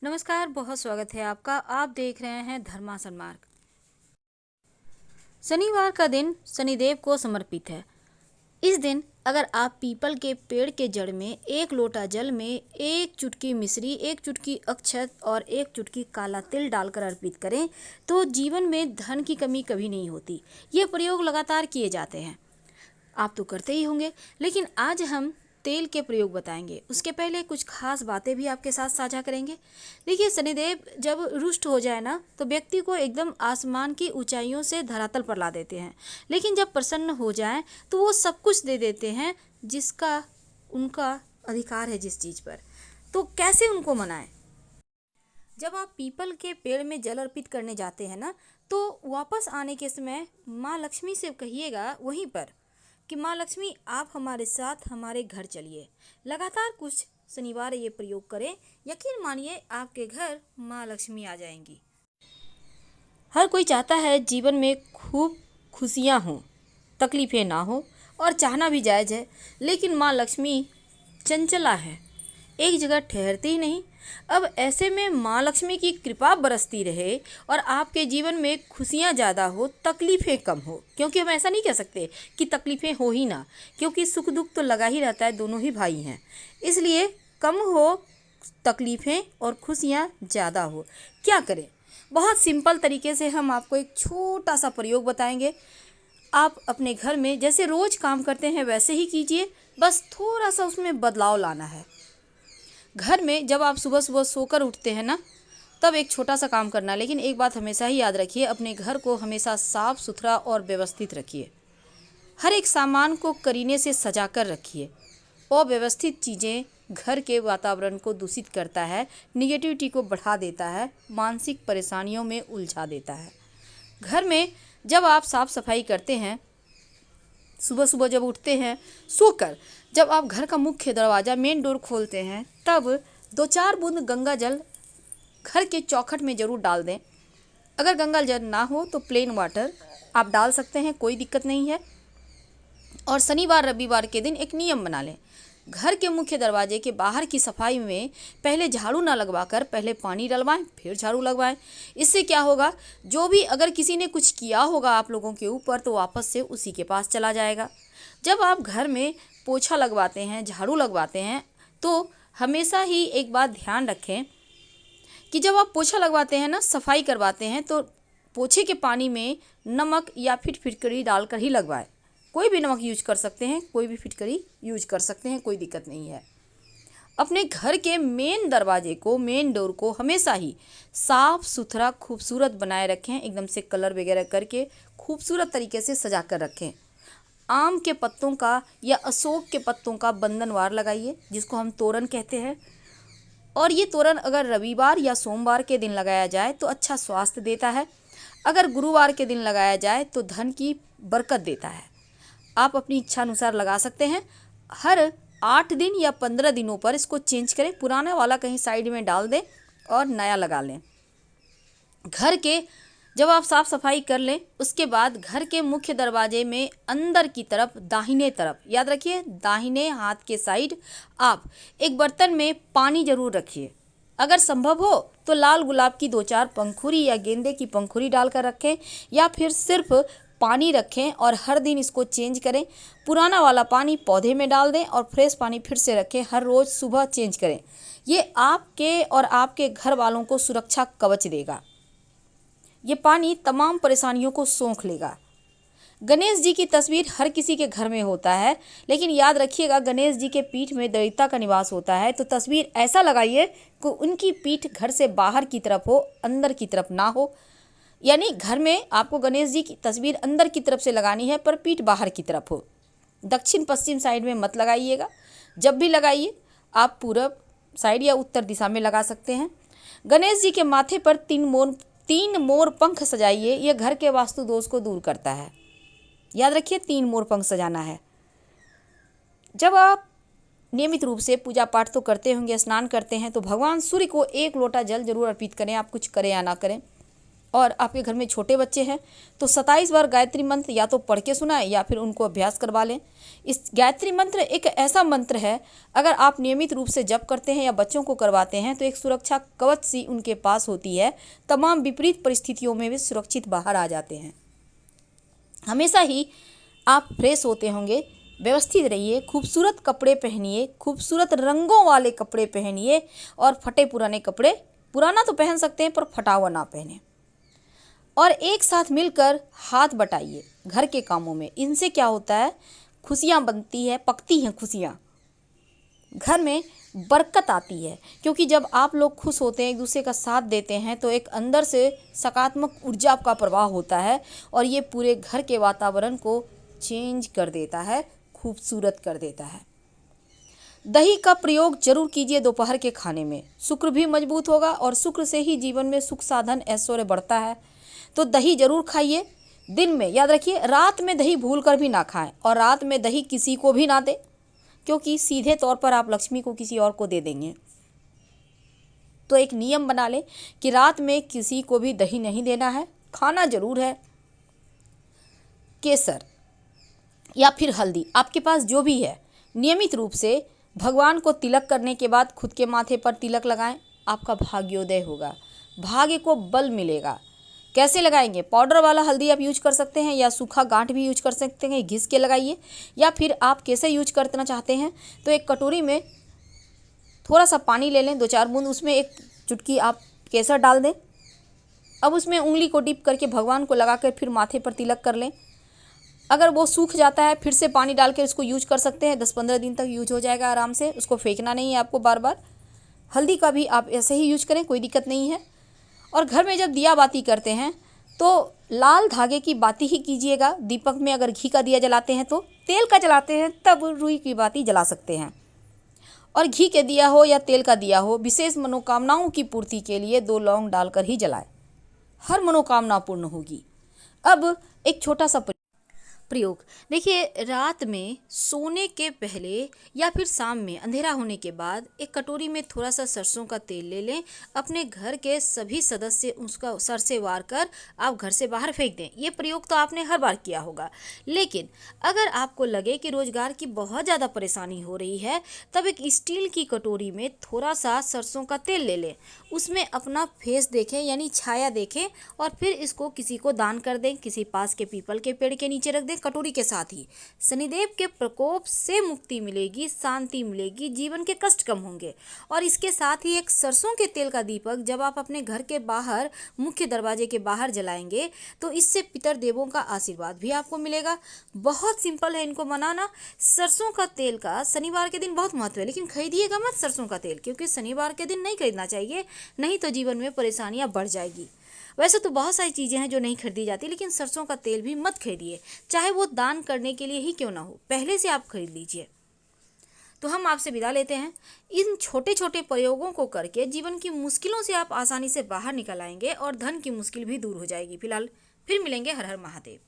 नमस्कार, बहुत स्वागत है आपका। आप देख रहे हैं धर्मासन मार्ग। शनिवार का दिन शनिदेव को समर्पित है। इस दिन अगर आप पीपल के पेड़ के जड़ में एक लोटा जल में एक चुटकी मिश्री, एक चुटकी अक्षत और एक चुटकी काला तिल डालकर अर्पित करें तो जीवन में धन की कमी कभी नहीं होती। ये प्रयोग लगातार किए जाते हैं, आप तो करते ही होंगे, लेकिन आज हम तेल के प्रयोग बताएंगे। उसके पहले कुछ खास बातें भी आपके साथ साझा करेंगे। देखिए, शनिदेव जब रुष्ट हो जाए ना तो व्यक्ति को एकदम आसमान की ऊंचाइयों से धरातल पर ला देते हैं, लेकिन जब प्रसन्न हो जाए तो वो सब कुछ दे देते हैं जिसका उनका अधिकार है जिस चीज़ पर। तो कैसे उनको मनाएं? जब आप पीपल के पेड़ में जल अर्पित करने जाते हैं ना, तो वापस आने के समय माँ लक्ष्मी से कहिएगा वहीं पर कि माँ लक्ष्मी, आप हमारे साथ हमारे घर चलिए। लगातार कुछ शनिवार ये प्रयोग करें, यकीन मानिए आपके घर माँ लक्ष्मी आ जाएंगी। हर कोई चाहता है जीवन में खूब खुशियाँ हों, तकलीफ़ें ना हो, और चाहना भी जायज़ है, लेकिन माँ लक्ष्मी चंचला है, एक जगह ठहरती ही नहीं। अब ऐसे में माँ लक्ष्मी की कृपा बरसती रहे और आपके जीवन में खुशियाँ ज़्यादा हो, तकलीफ़ें कम हो। क्योंकि हम ऐसा नहीं कह सकते कि तकलीफ़ें हो ही ना, क्योंकि सुख दुख तो लगा ही रहता है, दोनों ही भाई हैं। इसलिए कम हो तकलीफ़ें और खुशियाँ ज़्यादा हो। क्या करें? बहुत सिंपल तरीके से हम आपको एक छोटा सा प्रयोग बताएंगे। आप अपने घर में जैसे रोज़ काम करते हैं वैसे ही कीजिए, बस थोड़ा सा उसमें बदलाव लाना है। घर में जब आप सुबह सुबह सोकर उठते हैं ना, तब एक छोटा सा काम करना है, लेकिन एक बात हमेशा ही याद रखिए, अपने घर को हमेशा साफ सुथरा और व्यवस्थित रखिए। हर एक सामान को करीने से सजा कर रखिए। अव्यवस्थित चीज़ें घर के वातावरण को दूषित करता है, निगेटिविटी को बढ़ा देता है, मानसिक परेशानियों में उलझा देता है। घर में जब आप साफ सफाई करते हैं, सुबह सुबह जब उठते हैं सोकर, जब आप घर का मुख्य दरवाज़ा मेन डोर खोलते हैं, तब 2-4 बूंद गंगा जल घर के चौखट में ज़रूर डाल दें। अगर गंगा जल ना हो तो प्लेन वाटर आप डाल सकते हैं, कोई दिक्कत नहीं है। और शनिवार रविवार के दिन एक नियम बना लें, घर के मुख्य दरवाजे के बाहर की सफाई में पहले झाड़ू ना लगवाकर पहले पानी डलवाएं, फिर झाड़ू लगवाएं। इससे क्या होगा, जो भी अगर किसी ने कुछ किया होगा आप लोगों के ऊपर तो वापस से उसी के पास चला जाएगा। जब आप घर में पोछा लगवाते हैं, झाड़ू लगवाते हैं, तो हमेशा ही एक बात ध्यान रखें कि जब आप पोछा लगवाते हैं ना, सफाई करवाते हैं, तो पोछे के पानी में नमक या फिर फिटकरी डालकर ही लगवाएं। कोई भी नमक यूज कर सकते हैं, कोई भी फिटकरी यूज कर सकते हैं, कोई दिक्कत नहीं है। अपने घर के मेन दरवाजे को, मेन डोर को हमेशा ही साफ सुथरा खूबसूरत बनाए रखें, एकदम से कलर वगैरह करके खूबसूरत तरीके से सजा कर रखें। आम के पत्तों का या अशोक के पत्तों का बंधनवार लगाइए, जिसको हम तोरण कहते हैं। और ये तोरण अगर रविवार या सोमवार के दिन लगाया जाए तो अच्छा स्वास्थ्य देता है। अगर गुरुवार के दिन लगाया जाए तो धन की बरकत देता है। आप अपनी इच्छा अनुसार लगा सकते हैं। हर 8 दिन या 15 दिनों पर इसको चेंज करें, पुराना वाला कहीं साइड में डाल दें और नया लगा लें। घर के जब आप साफ सफाई कर लें, उसके बाद घर के मुख्य दरवाजे में अंदर की तरफ दाहिने तरफ, याद रखिए दाहिने हाथ के साइड, आप एक बर्तन में पानी जरूर रखिए। अगर संभव हो तो लाल गुलाब की 2-4 पंखुड़ी या गेंदे की पंखुड़ी डालकर रखें, या फिर सिर्फ पानी रखें और हर दिन इसको चेंज करें। पुराना वाला पानी पौधे में डाल दें और फ्रेश पानी फिर से रखें, हर रोज़ सुबह चेंज करें। ये आपके और आपके घर वालों को सुरक्षा कवच देगा। ये पानी तमाम परेशानियों को सोख लेगा। गणेश जी की तस्वीर हर किसी के घर में होता है, लेकिन याद रखिएगा गणेश जी के पीठ में दैवता का निवास होता है, तो तस्वीर ऐसा लगाइए कि उनकी पीठ घर से बाहर की तरफ हो, अंदर की तरफ ना हो। यानी घर में आपको गणेश जी की तस्वीर अंदर की तरफ से लगानी है, पर पीठ बाहर की तरफ हो। दक्षिण पश्चिम साइड में मत लगाइएगा। जब भी लगाइए आप पूरब साइड या उत्तर दिशा में लगा सकते हैं। गणेश जी के माथे पर 3 मोर पंख सजाइए, यह घर के वास्तु दोष को दूर करता है। याद रखिए 3 मोर पंख सजाना है। जब आप नियमित रूप से पूजा पाठ तो करते होंगे, स्नान करते हैं, तो भगवान सूर्य को 1 लोटा जल जरूर अर्पित करें, आप कुछ करें या ना करें। और आपके घर में छोटे बच्चे हैं तो 27 बार गायत्री मंत्र या तो पढ़ के सुनाएं या फिर उनको अभ्यास करवा लें। इस गायत्री मंत्र एक ऐसा मंत्र है, अगर आप नियमित रूप से जप करते हैं या बच्चों को करवाते हैं तो एक सुरक्षा कवच सी उनके पास होती है। तमाम विपरीत परिस्थितियों में भी सुरक्षित बाहर आ जाते हैं। हमेशा ही आप फ्रेश होते होंगे, व्यवस्थित रहिए, खूबसूरत कपड़े पहनिए, खूबसूरत रंगों वाले कपड़े पहनिए और फटे पुराने कपड़े, पुराना तो पहन सकते हैं पर फटा हुआ ना पहने। और एक साथ मिलकर हाथ बटाइए घर के कामों में। इनसे क्या होता है, खुशियाँ बनती है, पकती हैं खुशियाँ, घर में बरकत आती है। क्योंकि जब आप लोग खुश होते हैं, एक दूसरे का साथ देते हैं तो एक अंदर से सकारात्मक ऊर्जा का प्रवाह होता है और ये पूरे घर के वातावरण को चेंज कर देता है, खूबसूरत कर देता है। दही का प्रयोग जरूर कीजिए दोपहर के खाने में, शुक्र भी मजबूत होगा और शुक्र से ही जीवन में सुख साधन ऐश्वर्य बढ़ता है। तो दही जरूर खाइए दिन में। याद रखिए, रात में दही भूल कर भी ना खाएं और रात में दही किसी को भी ना दें, क्योंकि सीधे तौर पर आप लक्ष्मी को किसी और को दे देंगे। तो एक नियम बना लें कि रात में किसी को भी दही नहीं देना है। खाना जरूर है केसर या फिर हल्दी, आपके पास जो भी है। नियमित रूप से भगवान को तिलक करने के बाद खुद के माथे पर तिलक लगाएं, आपका भाग्योदय होगा, भाग्य को बल मिलेगा। कैसे लगाएंगे, पाउडर वाला हल्दी आप यूज कर सकते हैं या सूखा गांठ भी यूज कर सकते हैं, घिस के लगाइए। या फिर आप कैसे यूज करना चाहते हैं तो एक कटोरी में थोड़ा सा पानी ले लें, 2-4 बूंद, उसमें एक चुटकी आप केसर डाल दें। अब उसमें उंगली को डिप करके भगवान को लगा कर फिर माथे पर तिलक कर लें। अगर वो सूख जाता है फिर से पानी डाल के उसको यूज कर सकते हैं, 10-15 दिन तक यूज हो जाएगा आराम से, उसको फेंकना नहीं है आपको बार बार। हल्दी का भी आप ऐसे ही यूज करें, कोई दिक्कत नहीं है। और घर में जब दिया बाती करते हैं तो लाल धागे की बाती ही कीजिएगा। दीपक में अगर घी का दिया जलाते हैं तो, तेल का जलाते हैं तब रुई की बाती जला सकते हैं। और घी के दिया हो या तेल का दिया हो, विशेष मनोकामनाओं की पूर्ति के लिए 2 लौंग डालकर ही जलाएं, हर मनोकामना पूर्ण होगी। अब एक छोटा सा प्रयोग देखिए, रात में सोने के पहले या फिर शाम में अंधेरा होने के बाद एक कटोरी में थोड़ा सा सरसों का तेल ले लें। अपने घर के सभी सदस्य उसका सर से वार कर आप घर से बाहर फेंक दें। ये प्रयोग तो आपने हर बार किया होगा, लेकिन अगर आपको लगे कि रोजगार की बहुत ज़्यादा परेशानी हो रही है, तब एक स्टील की कटोरी में थोड़ा सा सरसों का तेल ले लें, उसमें अपना फेस देखें यानी छाया देखें और फिर इसको किसी को दान कर दें, किसी पास के पीपल के पेड़ के नीचे रख दें। कटोरी के साथ ही शनिदेव के प्रकोप से मुक्ति मिलेगी, शांति मिलेगी, जीवन के कष्ट कम होंगे। और इसके साथ ही एक सरसों के तेल का दीपक जब आप अपने घर के बाहर मुख्य दरवाजे के बाहर जलाएंगे तो इससे पितर देवों का आशीर्वाद भी आपको मिलेगा। बहुत सिंपल है इनको बनाना। सरसों का तेल का शनिवार के दिन बहुत महत्व है, लेकिन खरीदिएगा मत सरसों का तेल, क्योंकि शनिवार के दिन नहीं खरीदना चाहिए, नहीं तो जीवन में परेशानियां बढ़ जाएगी। वैसे तो बहुत सारी चीज़ें हैं जो नहीं खरीदी जाती, लेकिन सरसों का तेल भी मत खरीदिए, चाहे वो दान करने के लिए ही क्यों ना हो, पहले से आप खरीद लीजिए। तो हम आपसे विदा लेते हैं। इन छोटे छोटे प्रयोगों को करके जीवन की मुश्किलों से आप आसानी से बाहर निकल आएंगे और धन की मुश्किल भी दूर हो जाएगी। फिलहाल फिर मिलेंगे। हर हर महादेव।